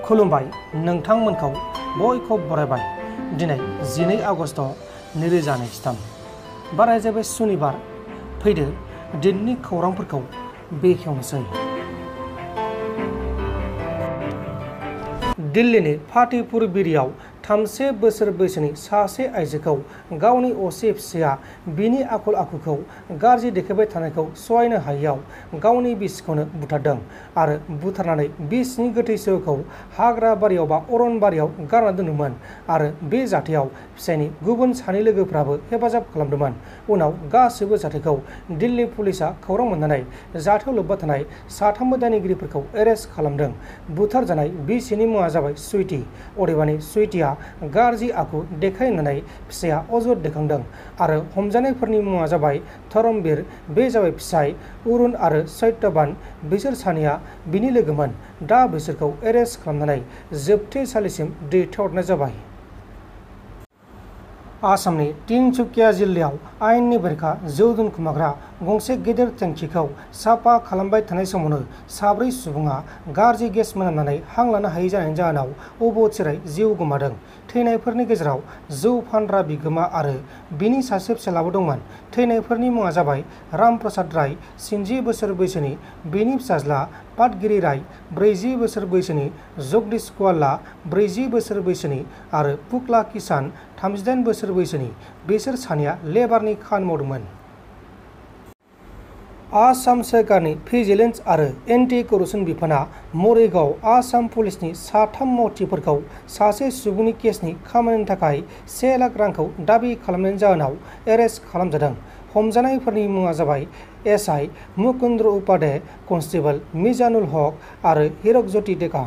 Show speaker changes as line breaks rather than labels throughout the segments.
खुलुमबाय नोंथांमोनखौ बयखौ बरायबाय दिनै 12 आगस्ट 2023 बाराय जाबाय सुनिबार फैदो दिननि खौरांफोरखौ बेखेवनोसै। दिल्लीनि फातेहपुर बिरियाव 3 बोसोर बैसोनि सासे आइजोखौ गावनि असे फिसाया बिनि आखल आखुखौ गाज्रि देखायबाय थानायखौ सहायनो हायैयाव गावनि बिसिखौनो बुथारदों आरो बुथारनानै बिसिनि गोथै सहखौ हाग्रा बारियाव बा अरनबारियाव गारना दोनदोंमोन आरो बे जाथायाव फिसायनि गुबुन सानै लोगोफ्राबो हेफाजाब खालामदोंमोन। उनाव गासैबो जाथायखौ दिल्ली पुलिसा खौरां मोननानै जाथायाव लोब्बा थानाय 3 दायनिगिरिफोरखौ एरेस्ट खालामदों। बुथारजानाय बिसिनि मुङा जाबाय सुइटि। अदेबानि सुइटिया गाज्रि आखु देखायनानै फिसाया अजद दैखांदों आरो हमजानायफोरनि मुङा जाबाय धर्मवीर, बे जाबाय फिसाय, अरुण आरो सत्यवान, बिसोर सानैया बिनि लोगोमोन। दा बिसोरखौ एरेस्ट खालामनानै जोबथेसालिसिम दैथायहरनाय जाबाय। आसामनि तिनसुकिया जिल्लायाव आयेननि बेरेखा जौ दोनखुमाग्रा गंसे गेदेर टेंकिखौ साफा खालामबाय थानाय समावनो 4 सुबुङा गाज्रि गेस मोनामनानै हां लानो हायै जानायनि जाहोनाव अबथिरायै जिउ गोमादों। थैनायफोरनि गेजेराव जौ फानग्रा बिगोमा आरो बिनि सासे फिसालाबो दंमोन। थैनायफोरनि मुङा जाबाय राम प्रसाद राय, 60 बोसोर बैसोनि, बिनि फिसाज्ला पाटगिरि राय, 40 बोसोर बैसोनि, जगदीश कुवाला, 40 बोसोर बैसोनि आरो पुकला किसान, 38 बोसोर बैसोनि। बिसोर सानैया लेबारनि खामानि मावदोंमोन। आसाम सोरखारनि भिजिलेन्स आरो एन्टि करप्शन बिफाना मरिगाव आसाम पुलिसनि 3 मावथिफोरखौ सासे सुबुंनि केसनि खामानिनि थाखाय 1 लाख रांखौ दाबि खालामनायनि जाहोनाव एरेस्ट खालामजादों। हमजानायफोरनि मुङा जाबाय एसआइ मुकुन्द्र उपाध्याय, कनस्टेबल मिजानुल हक आरो हिरक ज्योति डेका।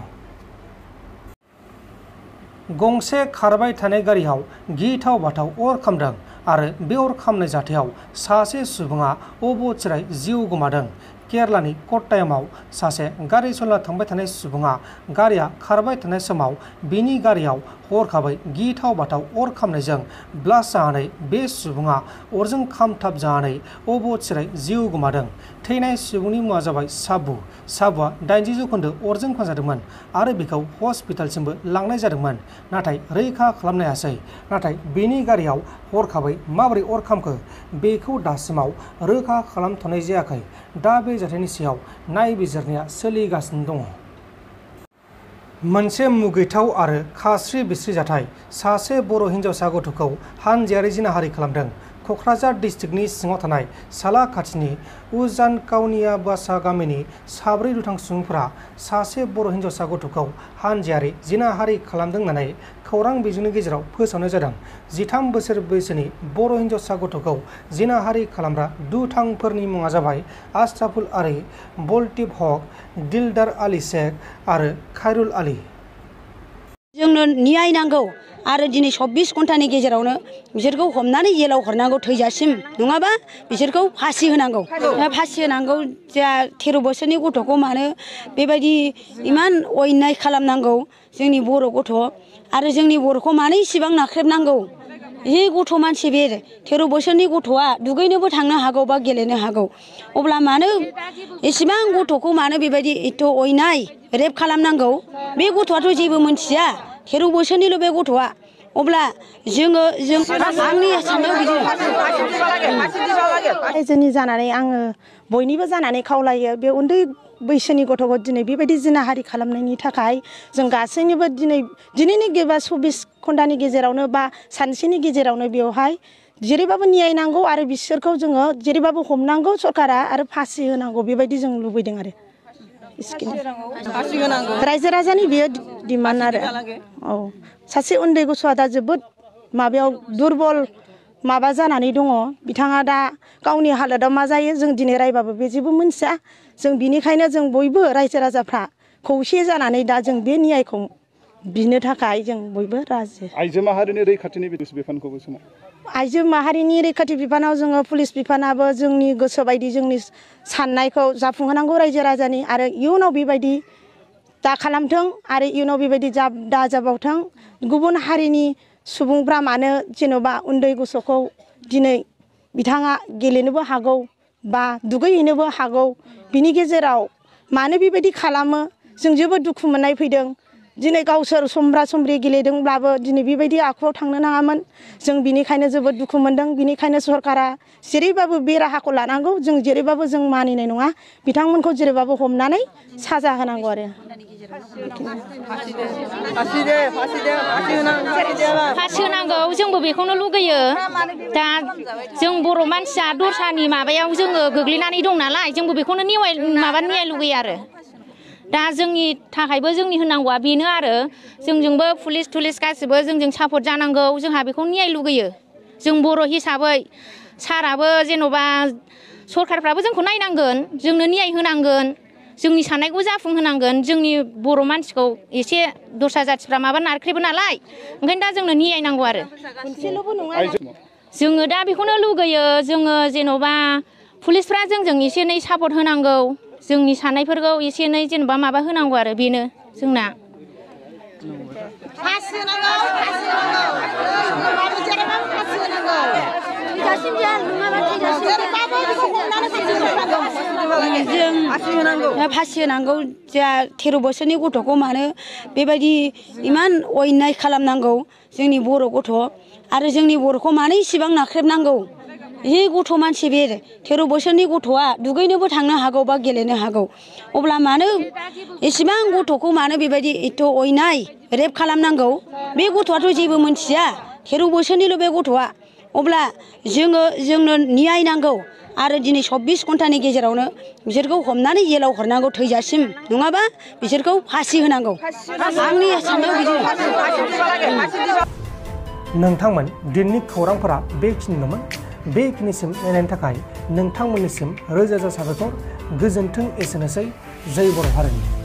गंसे खारबाय थानाय गारियाव गिथाव बाथाव अर खामदों आरो बे अर खामनाय जाथायाव सासे सुबुङा अबथिरायै जिउ गोमादों। केरलानि कट्टायमाव सासे गारि सालायना थांबाय थानाय सुबुङा गारिया खारबाय थानाय समाव बिनि गारियाव हरखाबै गिथाव बाथाव अर खामनायजों ब्लास्ट जानानै बे सुबुङा अरजों खामथाब जानानै अबथिरायै जिउ गोमादों। थैनाय सुबुंनि मुङा जाबाय साबु। साबुआ 80% अरजों फानजादोंमोन आरो बेखौ हस्पिटालसिमबो लांनाय जादोंमोन, नाथाय रैखा खालामनो हायासै। नाथाय बेनि गारियाव हरखाबै माबोरै अर खामखो बेखौ दासिमाव रोखा खालामथ'नाय जायाखै। दा बे जाथायनि सायाव नायबिजिरनाया सोलिगासिनो दङ। मोनसे मुगैथाव आरो खास्रि बिस्रि जाथाय। सासे बर' हिन्जावसा गथ'खौ हानजायारि जिनाहारि खालामदों। क'क्राझार डिस्ट्रिक्टनि सिङाव थानाय साला खाथिनि उजान काउनिया बासा गामिनि 4 दुथां सुबुंफोरा सासे बर' हिन्जावसा गथ'खौ हानजायारि जिनाहारि खालामदों होननानै खौरां बिजोंनि गेजेराव फोसावनाय जादों। 13 बोसोर बैसोनि बर' हिन्जावसा गथ'खौ जिनाहारि खालामग्रा दुथांफोरनि मुङा जाबाय आशराफुल आली, बलटिफ हक, दिलदार आली शेख आरो खायरुल आली।
जोंनो न्याय नांगौ आरो दिनै 24 घन्टानि गेजेरावनो बिसोरखौ हमनानै जेलाव हरनांगौ थैजासिम, नङाबा बिसोरखौ फासि होनांगौ। फासि होनांगौ। जा 13 बोसोरनि गथ'खौ मानो बेबायदि इमान अयनाय खालामनांगौ जोंनि बर' गथ' आरो जोंनि बर'खौ मानो इसिबां नाख्रेबनांगौ। बे गथ' मानसि बे 13 बोसोरनि गथ'आ दुगैनोबो थांनो हागौ बा गेलेनो हागौ, अब्ला मानो एसेबां गथ'खौ मानो बेबायदि एथ' अयनाय रेप खालामनांगौ। बे गथ'आथ' जेबो मोनथिया, 13 बोसोरनिल' बे गथ'आ। अब्ला जों आंनि साननायाव बिदि
रायजोनि जानानै आङो बयनिबो जानानै खावलायो, बे उन्दै बैसोनि गथ'खौ दिनै बेबायदि जिनाहारि खालामनायनि थाखाय जों गासैनिबो दिनैनि 24 घन्टानि गेजेरावनो बा सानसेनि गेजेरावनो बेवहाय जेरैबाबो न्याय नांगौ आरो बिसोरखौ जोङो जेरैबाबो हमनांगौ सरकारा आरो फासि होनांगौ बेबायदि जों लुबैदों आरो रायजो राजानि बेयो डिमान्ड आरो। औ, सासे उन्दै गथ'आ दा जोबोद माबायाव दुरबल माबा जानानै दङ। बिथाङा दा गावनि हालोदाव मा जायो जों दिनै रायबाबो बे जेबो मोनथिया। जों बिनिखायनो जों बयबो रायजो राजाफ्रा खौसे जानानै दा जों बे न्यायखौ बिनो थाखाय जों बयबो राजि।
आइजो माहारिनि रैखाथिनि बिफानखौबो समाव
आइजो माहारिनि रैखाथि बिफानाव जोङो पुलिस बिफानाबो जोंनि गोसो बायदि जोंनि साननायखौ जाफुंहोनांगौ रायजो राजानि, आरो इयुनाव बेबायदि दा खालामथों आरो इयुनाव बेबायदि दा जाबावथों। गुबुन हारिनि सुबुंफ्रा मानो जेन'बा उन्दै गथ'खौ दिनै बिथाङा गेलेनोबो हागौ बा दुगैहैनोबो हागौ, बिनि गेजेराव मानो बेबायदि खालामो जों जोबोद दुखु मोननाय फैदों। दिनै गावसोर समब्रा समब्रि गेलेदोंब्लाबो दिनै बेबायदि आखुआव थांनो नाङामोन जों बिनिखायनो जोबोद दुखु मोनदों बिनिखायनो सरकारा जेरैबाबो बे राहाखौ लानांगौ जों जेरैबाबो जों मानिनाय नङा बिथांमोनखौ जेरैबाबो हमनानै साजा होनांगौ आरो
फासि होनांगौ जोंबो बेखौनो लुगैयो दा जों बर' मानसिया दस्रानि माबायाव जोङो गोग्लैनानै दं नालाय जोंबो बेखौनो न्याय लुगैयो आरो दा जोंनि थाखायबो जोंनि होनांगौआ बेनो आरो जोंजोंबो पुलिस थुलिस गासिबो जोंजों सापर्ट जानांगौ जोंहा बेखौ न्याय लुगैयो जों बर' हिसाबै साराबो जेन'बा सरकारफ्राबो जोंखौ नायनांगोन जोंनो न्याय होनांगोन जोंनि साननायखौ जाफुंहोनांगोन जोंनि बर' मानसिखौ एसे दस्रा जाथिफ्रा माबा नारख्रेबो नालाय ओंखायनो दा जोंनो न्याय नांगौ आरो जोङो दा बेखौनो लुगैयो जोङो जेन'बा पुलिसफ्रा जोंजों एसे एनै सापर्ट होनांगौ जोंनि साननायफोरखौ एसे एनै जेनेबा माबा होनांगौ आरो बेनो जोंना
फासि होनांगौ जा 13 बोसोरनि गथ'खौ मानो बेबायदि इमान अयनाय खालामनांगौ जोंनि बर' गथ' आरो जोंनि बर'खौ मानो इसेबां नाख्रेबनांगौ बे गथ' मानसि बे 13 बोसोरनि गथ'आ दुगैनोबो थांनो हागौ बा गेलेनो हागौ अब्ला मानो एसेबां गथ'खौ मानो बेबायदि एथ' अयनाय रेप खालामनांगौ बे गथ'आथ' जेबो मोनथिया 13 बोसोरनिल' बे गथ'आ अब्ला जोंनो न्याय नांगौ आरो दिनै 24 घन्टानि गेजेरावनो बिसोरखौ हमनानै जेलाव हरनांगौ थैजासिम नङाबा बिसोरखौ फासि होनांगौ आंनि साननायाव बिदि
नोंथांमोन दिननि खौरांफोरा बेखिनिल'मोन बेखिनिसिम नायनायनि थाखाय नोंथांमोननिसिम रोजा रोजा साबायखर गोजोन्थों एसेनोसै जय बर' हारिनि